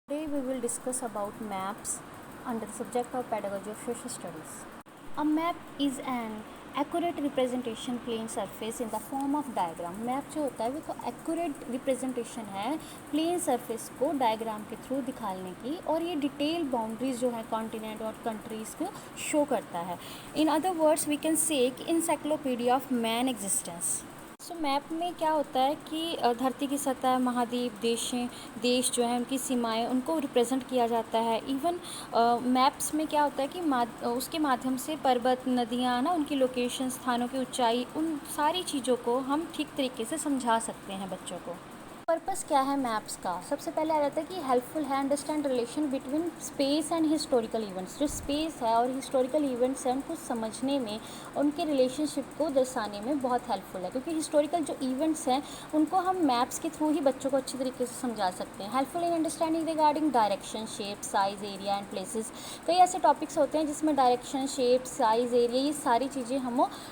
Today we will discuss about maps under the subject of pedagogy of social studies. A map is an accurate representation plane surface in the form of diagram. Map जो होता है वो तो accurate representation है plane surface को diagram के through दिखाने की, और ये डिटेल बाउंड्रीज जो है कॉन्टिनेंट और कंट्रीज़ को शो करता है. In other words we can say कि encyclopedia of man existence. So map में क्या होता है कि धरती की सतह, महाद्वीप, देश जो है उनकी सीमाएं, उनको रिप्रेजेंट किया जाता है. इवन मैप्स में क्या होता है कि उसके माध्यम से पर्वत, नदियाँ ना, उनकी लोकेशन, स्थानों की ऊंचाई, उन सारी चीज़ों को हम ठीक तरीके से समझा सकते हैं बच्चों को. पर्पस क्या है मैप्स का? सबसे पहले आ जाता है कि हेल्पफुल है understand relation between space and historical events. जो स्पेस है और हिस्टोरिकल इवेंट्स हैं उनको समझने में, उनके रिलेशनशिप को दर्शाने में बहुत हेल्पफुल है, क्योंकि हिस्टोरिकल जो इवेंट्स हैं उनको हम मैप्स के थ्रू ही बच्चों को अच्छी तरीके से समझा सकते हैं. Helpful in understanding regarding direction, shape, size, area and places. कई ऐसे टॉपिक्स होते हैं जिसमें डायरेक्शन, शेप, साइज़, एरिया, ये सारी चीज़ें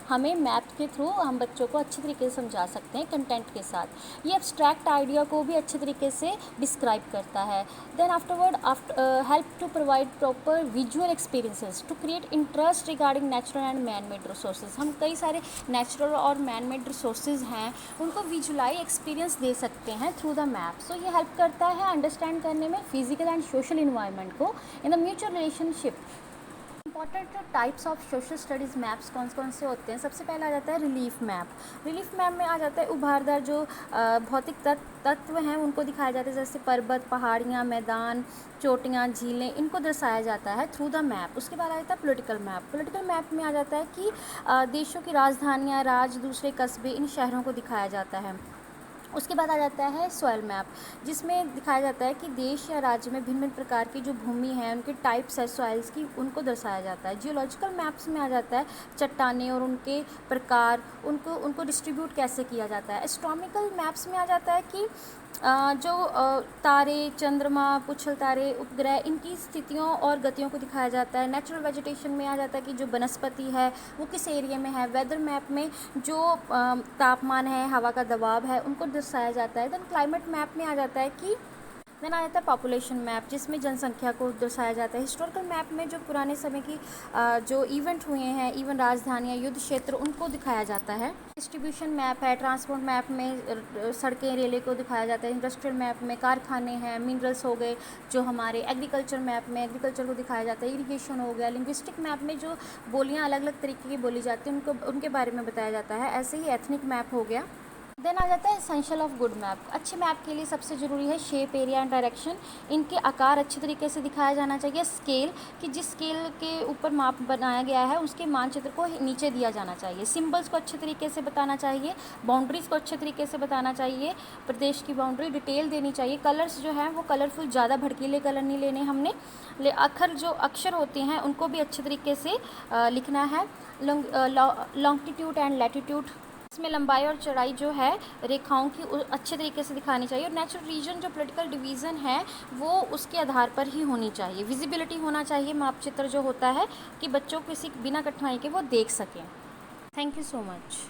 हमें मैप के थ्रू हम बच्चों को अच्छी तरीके से समझा सकते हैं कंटेंट के साथ. ये एब्स्ट्रैक्ट आइडिया को भी अच्छे तरीके से डिस्क्राइब करता है. Then afterward help to provide proper visual experiences to create interest regarding natural and man made resources. हम कई सारे नेचुरल और मैन मेड रिसोर्सेज हैं उनको विजुअलाई एक्सपीरियंस दे सकते हैं थ्रू द मैप. सो ये हेल्प करता है अंडरस्टैंड करने में फिजिकल एंड सोशल इन्वायरमेंट को in the mutual relationship. Important types of social studies maps कौन कौन से होते हैं? सबसे पहले आ जाता है रिलीफ मैप. रिलीफ मैप में आ जाता है उभारदार जो भौतिक तत्व हैं उनको दिखाया जाता है, जैसे पर्वत, पहाड़ियाँ, मैदान, चोटियाँ, झीलें, इनको दर्शाया जाता है थ्रू द मैप. उसके बाद आ जाता है पॉलिटिकल मैप. पॉलिटिकल मैप में आ जाता है कि देशों की राजधानियाँ, राज्य, दूसरे कस्बे, इन शहरों को दिखाया जाता है. उसके बाद आ जाता है सॉइल मैप, जिसमें दिखाया जाता है कि देश या राज्य में भिन्न भिन्न प्रकार की जो भूमि है, उनके टाइप्स है सॉइल्स की, उनको दर्शाया जाता है. जियोलॉजिकल मैप्स में आ जाता है चट्टानें और उनके प्रकार, उनको डिस्ट्रीब्यूट कैसे किया जाता है. एस्ट्रोनॉमिकल मैप्स में आ जाता है कि जो तारे, चंद्रमा, पुच्छल तारे, उपग्रह, इनकी स्थितियों और गतियों को दिखाया जाता है. नेचुरल वेजिटेशन में आ जाता है कि जो वनस्पति है वो किस एरिया में है. वेदर मैप में जो तापमान है, हवा का दबाव है, उनको दर्शाया जाता है. देन क्लाइमेट मैप में आ जाता है कि देन आ जाता है पॉपुलेशन मैप, जिसमें जनसंख्या को दर्शाया जाता है. हिस्टोरिकल मैप में जो पुराने समय की जो इवेंट हुए हैं, इवन राजधानियाँ, युद्ध क्षेत्र, उनको दिखाया जाता है. डिस्ट्रीब्यूशन मैप है. ट्रांसपोर्ट मैप में सड़कें, रेलें को दिखाया जाता है. इंडस्ट्रियल मैप में कारखाने हैं, मिनरल्स हो गए जो हमारे. एग्रीकल्चर मैप में एग्रीकल्चर को दिखाया जाता है. इरीगेशन हो गया. लिंग्विस्टिक मैप में जो बोलियाँ अलग अलग तरीके की बोली जाती हैं उनके बारे में बताया जाता है. ऐसे ही एथनिक मैप हो गया. देन आ जाता है एसेंशियल ऑफ गुड मैप. अच्छे मैप के लिए सबसे ज़रूरी है शेप, एरिया एंड डायरेक्शन. इनके आकार अच्छे तरीके से दिखाया जाना चाहिए. स्केल, कि जिस स्केल के ऊपर माप बनाया गया है उसके मानचित्र को नीचे दिया जाना चाहिए. सिंबल्स को अच्छे तरीके से बताना चाहिए. बाउंड्रीज़ को अच्छे तरीके से बताना चाहिए. प्रदेश की बाउंड्री डिटेल देनी चाहिए. कलर्स जो हैं वो कलरफुल, ज़्यादा भड़कीले कलर नहीं लेने हमने. जो अक्षर होते हैं उनको भी अच्छे तरीके से लिखना है. लॉन्गिट्यूड एंड लैटिट्यूड, इसमें लंबाई और चौड़ाई जो है रेखाओं की अच्छे तरीके से दिखानी चाहिए. और नेचुरल रीजन, जो पॉलिटिकल डिवीज़न है, वो उसके आधार पर ही होनी चाहिए. विजिबिलिटी होना चाहिए मापचित्र जो होता है, कि बच्चों किसी बिना कठिनाई के वो देख सकें. Thank you so much.